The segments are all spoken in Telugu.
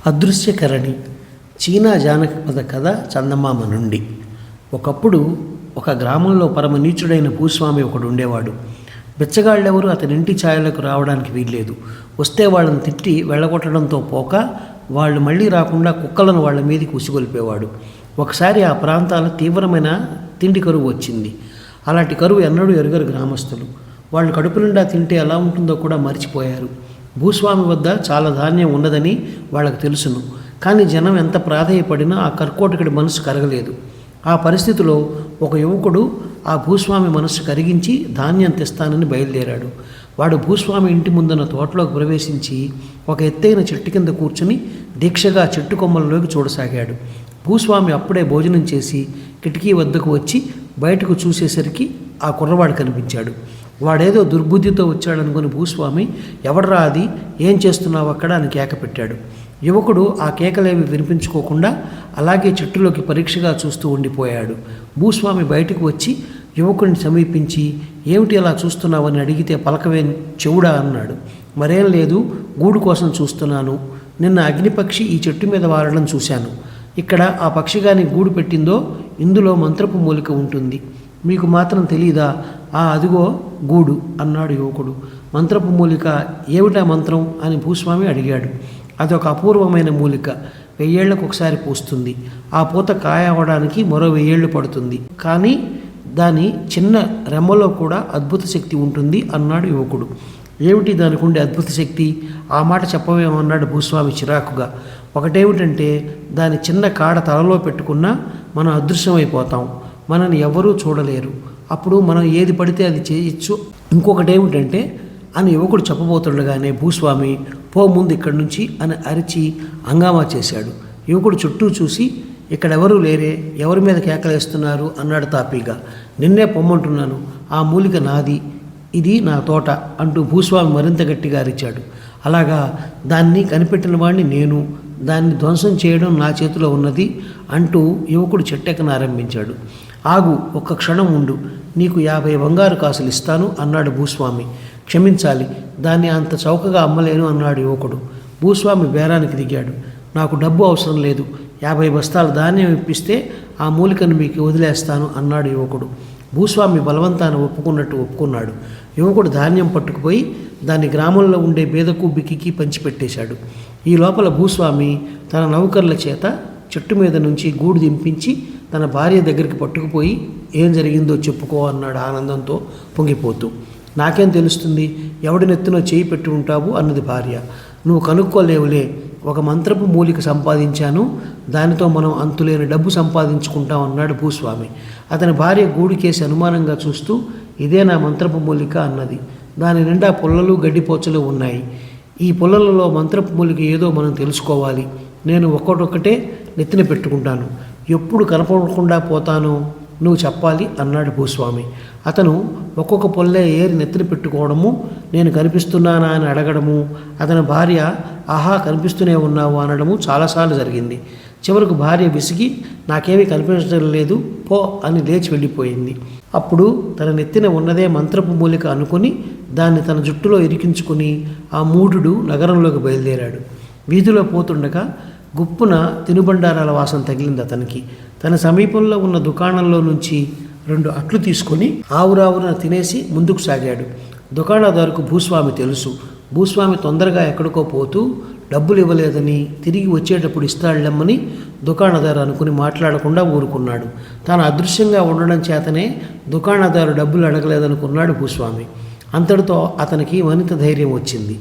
అదృశ్యకరణి చీనా జానపద కథ చందమామ నుండి. ఒకప్పుడు ఒక గ్రామంలో పరమ నీచుడైన భూస్వామి ఒకడు ఉండేవాడు. బిచ్చగాళ్ళెవరూ అతని ఇంటి ఛాయలకు రావడానికి వీల్లేదు. వస్తే వాళ్ళని తిట్టి వెళ్ళగొట్టడంతో పోక వాళ్ళు మళ్ళీ రాకుండా కుక్కలను వాళ్ళ మీదకి ఉసిగొల్పేవాడు. ఒకసారి ఆ ప్రాంతాల తీవ్రమైన తిండి కరువు వచ్చింది. అలాంటి కరువు ఎన్నడూ ఎరుగరు గ్రామస్తులు. వాళ్ళు కడుపు నిండా తింటే ఎలా ఉంటుందో కూడా మర్చిపోయారు. భూస్వామి వద్ద చాలా ధాన్యం ఉన్నదని వాళ్ళకు తెలుసును. కానీ జనం ఎంత ప్రాధేయపడినా ఆ కర్కోటకుడి మనసు కరగలేదు. ఆ పరిస్థితిలో ఒక యువకుడు ఆ భూస్వామి మనస్సు కరిగించి ధాన్యం తెస్తానని బయలుదేరాడు. వాడు భూస్వామి ఇంటి ముందున్న తోటలోకి ప్రవేశించి ఒక ఎత్తైన చెట్టు కింద కూర్చుని దీక్షగా చెట్టు కొమ్మల్లోకి చూడసాగాడు. భూస్వామి అప్పుడే భోజనం చేసి కిటికీ వద్దకు వచ్చి బయటకు చూసేసరికి ఆ కుర్రవాడు కనిపించాడు. వాడేదో దుర్బుద్ధితో వచ్చాడనుకుని భూస్వామి, ఎవడరా అది, ఏం చేస్తున్నావు అక్కడ అని కేక పెట్టాడు. యువకుడు ఆ కేకలేమి వినిపించుకోకుండా అలాగే చెట్టులోకి పరీక్షగా చూస్తూ ఉండిపోయాడు. భూస్వామి బయటకు వచ్చి యువకుడిని సమీపించి, ఏమిటి అలా చూస్తున్నావని అడిగితే, పలకవే చెవుడా అన్నాడు. మరేం లేదు, గూడు కోసం చూస్తున్నాను. నిన్న అగ్నిపక్షి ఈ చెట్టు మీద వారడం చూశాను. ఇక్కడ ఆ పక్షిగాని గూడు పెట్టిందో ఇందులో మంత్రపు మూలిక ఉంటుంది. మీకు మాత్రం తెలీదా? అదిగో గూడు అన్నాడు యువకుడు. మంత్రపు మూలిక ఏమిటా మంత్రం అని భూస్వామి అడిగాడు. అదొక అపూర్వమైన మూలిక, 1000 ఏళ్లకు ఒకసారి పూస్తుంది. ఆ పూత కాయ అవడానికి మరో 1000 ఏళ్ళు పడుతుంది. కానీ దాని చిన్న రెమ్మలో కూడా అద్భుత శక్తి ఉంటుంది అన్నాడు యువకుడు. ఏమిటి దానికి ఉండే అద్భుత శక్తి? ఆ మాట చెప్పవేమన్నాడు భూస్వామి చిరాకుగా. ఒకటేమిటంటే, దాని చిన్న కాడ తలలో పెట్టుకున్నా మనం అదృశ్యమైపోతాం, మనని ఎవరూ చూడలేరు, అప్పుడు మనం ఏది పడితే అది చేయొచ్చు. ఇంకొకటేమిటంటే అని యువకుడు చెప్పబోతుండగానే భూస్వామి, పో ముందు ఇక్కడి నుంచి అని అరిచి హంగామా చేశాడు. యువకుడు చుట్టూ చూసి, ఇక్కడెవరూ లేరే, ఎవరి మీద కేకలేస్తున్నారు అన్నాడు తాపీగా. నిన్నే పొమ్మంటున్నాను, ఆ మూలిక నాది, ఇది నా తోట అంటూ భూస్వామి మరింత గట్టిగా అరిచాడు. అలాగా, దాన్ని కనిపెట్టిన వాడిని నేను, దాన్ని ధ్వంసం చేయడం నా చేతిలో ఉన్నది అంటూ యువకుడు చెట్టెక్కన ఆరంభించాడు. ఆగు, ఒక్క క్షణం ఉండు, నీకు 50 బంగారు కాసులు ఇస్తాను అన్నాడు భూస్వామి. క్షమించాలి, దాన్ని అంత చౌకగా అమ్మలేను అన్నాడు యువకుడు. భూస్వామి బేరానికి దిగాడు. నాకు డబ్బు అవసరం లేదు, 50 బస్తాల ధాన్యం ఇప్పిస్తే ఆ మూలికను మీకు వదిలేస్తాను అన్నాడు యువకుడు. భూస్వామి బలవంతాన ఒప్పుకున్నట్టు ఒప్పుకున్నాడు. యువకుడు ధాన్యం పట్టుకుపోయి దాన్ని గ్రామంలో ఉండే బేదకు బిక్కికి పంచిపెట్టేశాడు. ఈ లోపల భూస్వామి తన నౌకర్ల చేత చెట్టు మీద నుంచి గూడు దింపించి తన భార్య దగ్గరికి పట్టుకుపోయి, ఏం జరిగిందో చెప్పుకో అన్నాడు ఆనందంతో పొంగిపోతూ. నాకేం తెలుస్తుంది, ఎవడి నెత్తినో చేయి పెట్టి ఉంటావు అన్నది భార్య. నువ్వు కనుక్కోలేవులే, ఒక మంత్రపు మూలిక సంపాదించాను, దానితో మనం అంతులేని డబ్బు సంపాదించుకుంటాం అన్నాడు భూస్వామి. అతని భార్య గూడికేసి అనుమానంగా చూస్తూ, ఇదే నా మంత్రపు మూలిక అన్నది. దాని నిండా పుల్లలు గడ్డిపోచలు ఉన్నాయి. ఈ పుల్లలలో మంత్రపు మూలిక ఏదో మనం తెలుసుకోవాలి. నేను ఒక్కొక్కటే నెత్తిన పెట్టుకుంటాను, ఎప్పుడు కనపడకుండా పోతానో నువ్వు చెప్పాలి అన్నాడు భూస్వామి. అతను ఒక్కొక్క పొల్లే ఏరి నెత్తిన పెట్టుకోవడము, నేను కనిపిస్తున్నానా అని అడగడము, అతని భార్య ఆహా కనిపిస్తూనే ఉన్నావు అనడము చాలాసార్లు జరిగింది. చివరకు భార్య విసిగి, నాకేమీ కనిపించడం లేదు, పో అని లేచి వెళ్ళిపోయింది. అప్పుడు తన నెత్తిన ఉన్నదే మంత్రపు మూలిక అనుకుని దాన్ని తన జుట్టులో ఇరికించుకుని ఆ మూఢుడు నగరంలోకి బయలుదేరాడు. వీధిలో పోతుండగా గుప్పున తినుబండారాల వాసన తగిలింది అతనికి. తన సమీపంలో ఉన్న దుకాణంలో నుంచి 2 అట్లు తీసుకొని ఆవురావున తినేసి ముందుకు సాగాడు. దుకాణదారుకు భూస్వామి తెలుసు. భూస్వామి తొందరగా ఎక్కడికో పోతూ డబ్బులు ఇవ్వలేదని, తిరిగి వచ్చేటప్పుడు ఇస్తాళ్ళమ్మని దుకాణదారు అనుకుని మాట్లాడకుండా ఊరుకున్నాడు. తాను అదృశ్యంగా ఉండడం చేతనే దుకాణదారు డబ్బులు అడగలేదనుకున్నాడు భూస్వామి. అంతటితో అతనికి మరింత ధైర్యం వచ్చింది.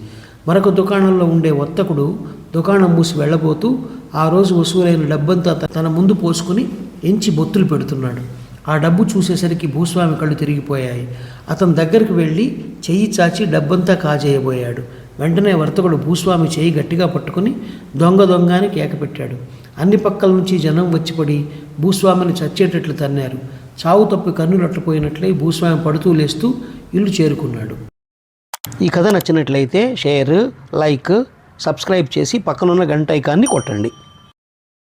మరొక దుకాణంలో ఉండే వర్తకుడు దుకాణం మూసి వెళ్ళబోతూ ఆ రోజు వసూలైన డబ్బంతా తన ముందు పోసుకుని ఎంచి బొత్తులు పెడుతున్నాడు. ఆ డబ్బు చూసేసరికి భూస్వామి కళ్ళు తిరిగిపోయాయి. అతని దగ్గరికి వెళ్ళి చెయ్యి చాచి డబ్బంతా కాజేయబోయాడు. వెంటనే వర్తకుడు భూస్వామి చెయ్యి గట్టిగా పట్టుకుని దొంగ దొంగ అని కేకపెట్టాడు. అన్ని పక్కల నుంచి జనం వచ్చిపడి భూస్వామిని చచ్చేటట్లు తన్నారు. చావు తప్పి కన్నులట్టిపోయినట్లయి భూస్వామి పడుతూ లేస్తూ ఇల్లు చేరుకున్నాడు. ఈ కథ నచ్చినట్లయితే షేర్, లైక్, సబ్స్క్రైబ్ చేసి పక్కనున్న గంట ఐకాన్ని కొట్టండి.